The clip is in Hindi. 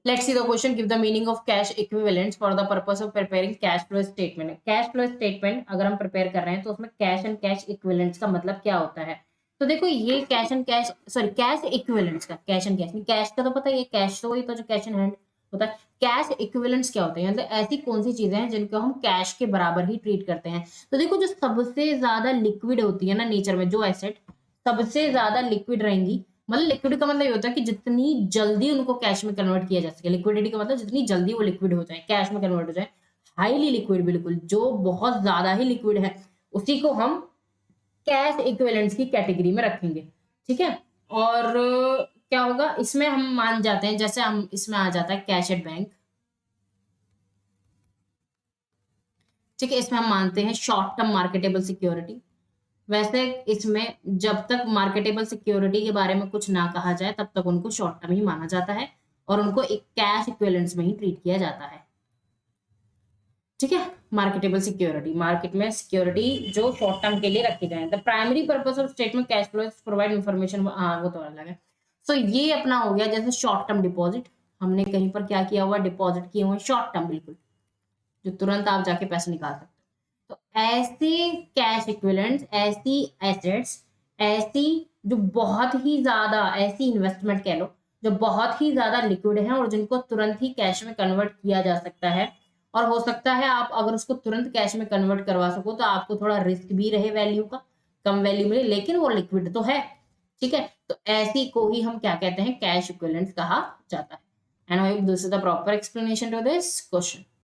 Let's see the question, give the meaning of cash equivalents for the purpose of preparing cash flow statement. Cash flow statement अगर हम प्रिपेयर कर रहे हैं तो उसमें कैश एंड कैश इक्विवेलेंट्स का मतलब क्या होता है। तो देखो ये cash and cash, sorry cash equivalents का, कैश एंड कैश नहीं, कैश का तो पता है, ये कैश तो वही तो जो कैश इन हैंड होता है। कैश इक्विवेलेंट्स क्या होते हैं, मतलब ऐसी कौन सी चीजें हैं जिनको हम कैश के बराबर ही ट्रीट करते हैं। तो देखो जो सबसे ज्यादा लिक्विड होती है ना नेचर में, जो एसेट सबसे ज्यादा लिक्विड रहेंगी, मतलब लिक्विड का मतलब ये होता है कि जितनी जल्दी उनको कैश में कन्वर्ट किया जा सके। लिक्विडिटी का मतलब जितनी जल्दी वो लिक्विड हो जाए, कैश में कन्वर्ट हो जाए। हाईली लिक्विड, बिल्कुल जो बहुत ज्यादा ही लिक्विड है, उसी को हम कैश इक्विवेलेंट्स की कैटेगरी में रखेंगे। ठीक है। और क्या होगा इसमें, हम मान जाते हैं, जैसे हम इसमें आ जाता है कैश एट बैंक। ठीक है, इसमें हम मानते हैं शॉर्ट टर्म मार्केटेबल सिक्योरिटी। वैसे इसमें जब तक मार्केटेबल सिक्योरिटी के बारे में कुछ ना कहा जाए तब तक उनको शॉर्ट टर्म ही माना जाता है और उनको एक कैश इक्विवेलेंट्स में ही ट्रीट किया जाता है। ठीक है। मार्केटेबल सिक्योरिटी, मार्केट में सिक्योरिटी जो शॉर्ट टर्म के लिए रखी जाए। The primary purpose of statement cash flow provide information, हाँ वो तो अलग है। सो ये अपना हो गया जैसे शॉर्ट टर्म डिपॉजिट, हमने कहीं पर क्या किया हुआ, डिपॉजिट किए हुए शॉर्ट टर्म, बिल्कुल जो तुरंत आप जाके पैसे निकाल सकते हो। तो ऐसे कैश इक्विवेलेंट्स, ऐसी एसेट्स, ऐसी जो बहुत ही ज्यादा, ऐसी इन्वेस्टमेंट कह लो जो बहुत ही ज्यादा लिक्विड है और जिनको तुरंत ही कैश में कन्वर्ट किया जा सकता है। और हो सकता है आप अगर उसको तुरंत कैश में कन्वर्ट करवा सको तो आपको थोड़ा रिस्क भी रहे वैल्यू का, कम वैल्यू मिले, लेकिन वो लिक्विड तो है। ठीक है। तो ऐसी को ही हम क्या कहते हैं, कैश इक्विवेलेंट्स कहा जाता है। And I hope this is the proper explanation to this question.